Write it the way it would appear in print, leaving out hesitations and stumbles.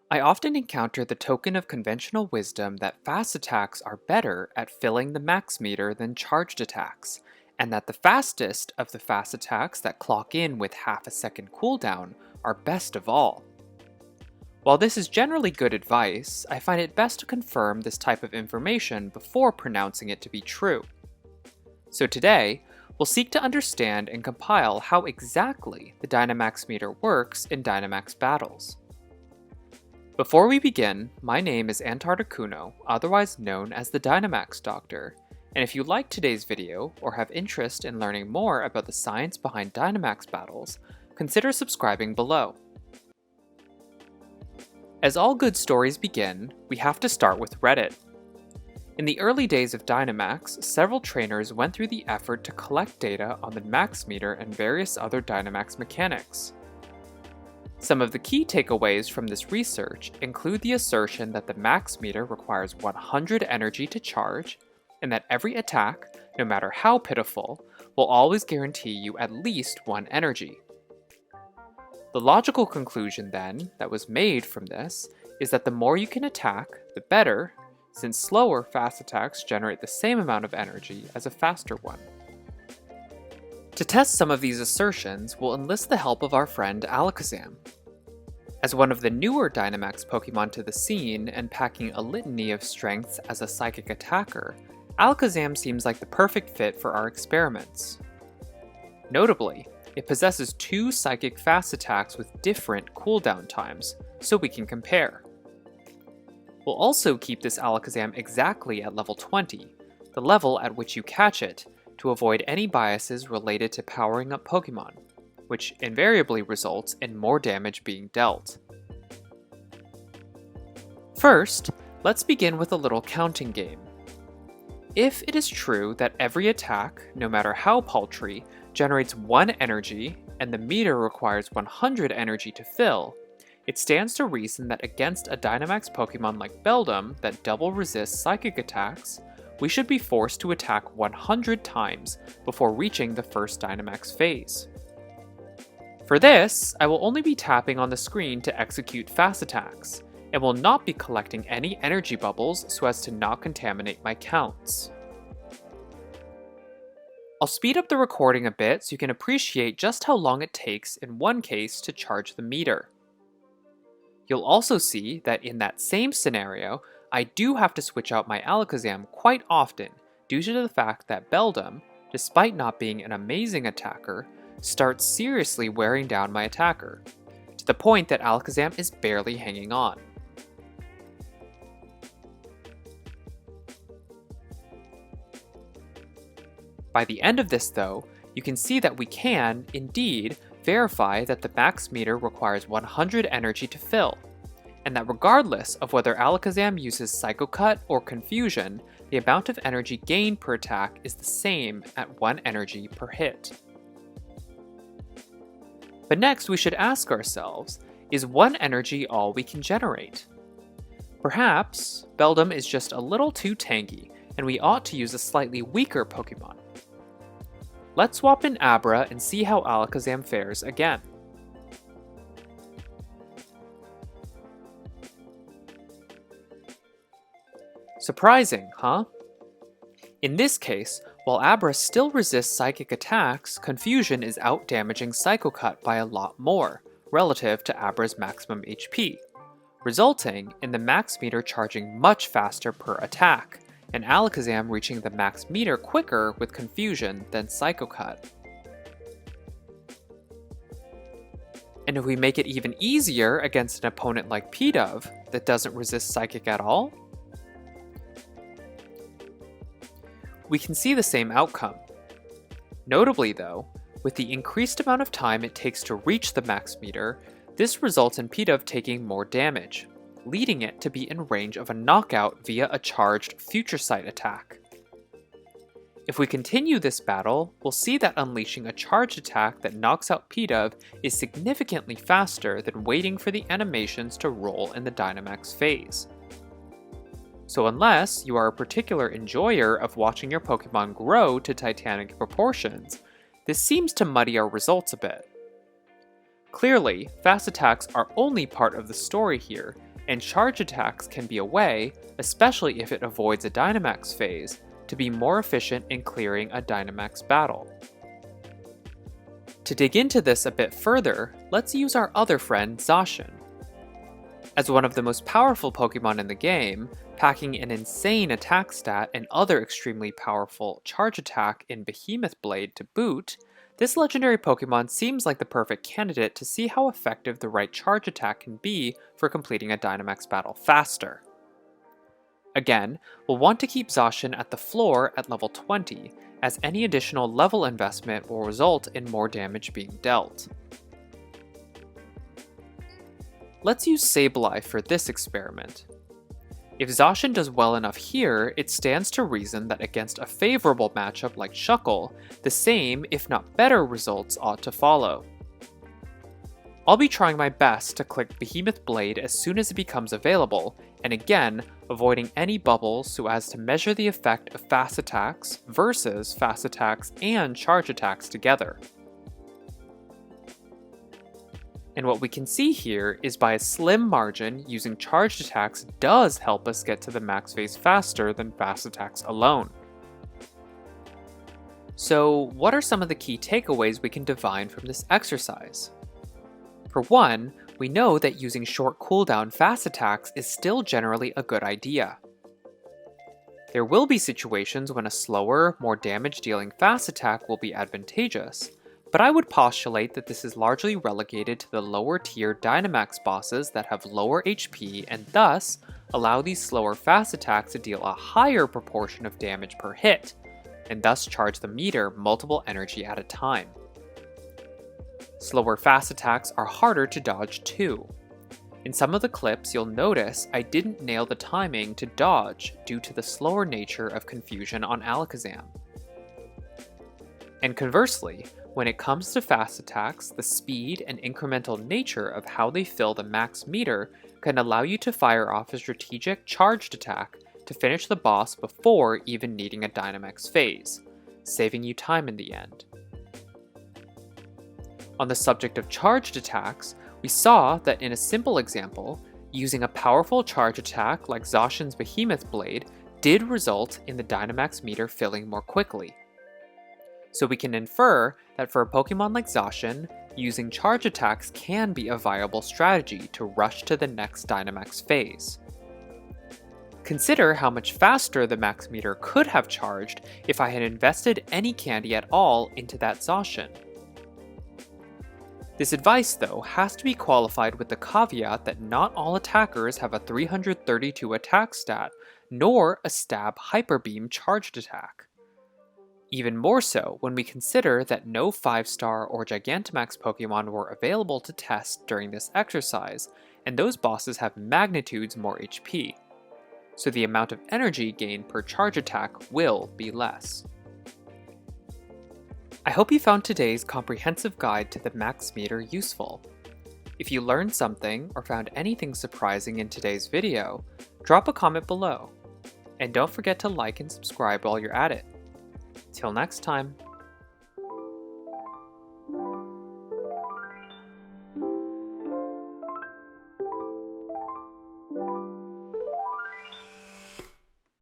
I often encounter the token of conventional wisdom that fast attacks are better at filling the max meter than charged attacks, and that the fastest of the fast attacks that clock in with half a second cooldown are best of all. While this is generally good advice, I find it best to confirm this type of information before pronouncing it to be true. So today, we'll seek to understand and compile how exactly the Dynamax meter works in Dynamax battles. Before we begin, my name is Antarcticuno, otherwise known as the Dynamax Doctor, and if you like today's video or have interest in learning more about the science behind Dynamax battles, consider subscribing below. As all good stories begin, we have to start with Reddit. In the early days of Dynamax, several trainers went through the effort to collect data on the max meter and various other Dynamax mechanics. Some of the key takeaways from this research include the assertion that the max meter requires 100 energy to charge, and that every attack, no matter how pitiful, will always guarantee you at least 1 energy. The logical conclusion, then, that was made from this is that the more you can attack, the better, since slower fast attacks generate the same amount of energy as a faster one. To test some of these assertions, we'll enlist the help of our friend Alakazam. As one of the newer Dynamax Pokemon to the scene and packing a litany of strengths as a psychic attacker, Alakazam seems like the perfect fit for our experiments. Notably, it possesses 2 psychic fast attacks with different cooldown times, so we can compare. We'll also keep this Alakazam exactly at level 20, the level at which you catch it, to avoid any biases related to powering up Pokemon, which invariably results in more damage being dealt. First, let's begin with a little counting game. If it is true that every attack, no matter how paltry, generates 1 energy and the meter requires 100 energy to fill, it stands to reason that against a Dynamax Pokemon like Beldum that double resists psychic attacks, we should be forced to attack 100 times before reaching the first Dynamax phase. For this, I will only be tapping on the screen to execute fast attacks, and will not be collecting any energy bubbles so as to not contaminate my counts. I'll speed up the recording a bit so you can appreciate just how long it takes in one case to charge the meter. You'll also see that in that same scenario, I do have to switch out my Alakazam quite often due to the fact that Beldum, despite not being an amazing attacker, starts seriously wearing down my attacker, to the point that Alakazam is barely hanging on. By the end of this though, you can see that we can, indeed, verify that the max meter requires 100 energy to fill, and that regardless of whether Alakazam uses Psycho Cut or Confusion, the amount of energy gained per attack is the same at 1 energy per hit. But next we should ask ourselves, is 1 energy all we can generate? Perhaps Beldum is just a little too tanky, and we ought to use a slightly weaker Pokemon. Let's swap in Abra and see how Alakazam fares again. Surprising, huh? In this case, while Abra still resists psychic attacks, Confusion is out-damaging Psycho Cut by a lot more, relative to Abra's maximum HP, resulting in the max meter charging much faster per attack, and Alakazam reaching the max meter quicker with Confusion than Psycho Cut. And if we make it even easier against an opponent like Pidove that doesn't resist Psychic at all, we can see the same outcome. Notably though, with the increased amount of time it takes to reach the max meter, this results in Pidove taking more damage, leading it to be in range of a knockout via a charged Future Sight attack. If we continue this battle, we'll see that unleashing a charged attack that knocks out Pidove is significantly faster than waiting for the animations to roll in the Dynamax phase. So unless you are a particular enjoyer of watching your Pokemon grow to titanic proportions, this seems to muddy our results a bit. Clearly, fast attacks are only part of the story here, and charge attacks can be a way, especially if it avoids a Dynamax phase, to be more efficient in clearing a Dynamax battle. To dig into this a bit further, let's use our other friend, Zacian. As one of the most powerful Pokemon in the game, packing an insane attack stat and other extremely powerful charge attack in Behemoth Blade to boot, this legendary Pokemon seems like the perfect candidate to see how effective the right charge attack can be for completing a Dynamax battle faster. Again, we'll want to keep Zacian at the floor at level 20, as any additional level investment will result in more damage being dealt. Let's use Sableye for this experiment. If Zacian does well enough here, it stands to reason that against a favorable matchup like Shuckle, the same, if not better, results ought to follow. I'll be trying my best to click Behemoth Blade as soon as it becomes available, and again, avoiding any bubbles so as to measure the effect of fast attacks versus fast attacks and charge attacks together. And what we can see here is by a slim margin, using charged attacks does help us get to the max phase faster than fast attacks alone. So what are some of the key takeaways we can divine from this exercise? For one, we know that using short cooldown fast attacks is still generally a good idea. There will be situations when a slower, more damage-dealing fast attack will be advantageous, but I would postulate that this is largely relegated to the lower tier Dynamax bosses that have lower HP and thus allow these slower fast attacks to deal a higher proportion of damage per hit, and thus charge the meter multiple energy at a time. Slower fast attacks are harder to dodge too. In some of the clips you'll notice I didn't nail the timing to dodge due to the slower nature of confusion on Alakazam. And conversely, when it comes to fast attacks, the speed and incremental nature of how they fill the max meter can allow you to fire off a strategic charged attack to finish the boss before even needing a Dynamax phase, saving you time in the end. On the subject of charged attacks, we saw that in a simple example, using a powerful charge attack like Zacian's Behemoth Blade did result in the Dynamax meter filling more quickly. So we can infer that for a Pokemon like Zacian, using charge attacks can be a viable strategy to rush to the next Dynamax phase. Consider how much faster the max meter could have charged if I had invested any candy at all into that Zacian. This advice, though, has to be qualified with the caveat that not all attackers have a 332 attack stat, nor a stab Hyper Beam charged attack. Even more so when we consider that no 5-star or Gigantamax Pokemon were available to test during this exercise, and those bosses have magnitudes more HP, so the amount of energy gained per charge attack will be less. I hope you found today's comprehensive guide to the max meter useful. If you learned something or found anything surprising in today's video, drop a comment below. And don't forget to like and subscribe while you're at it. Till next time.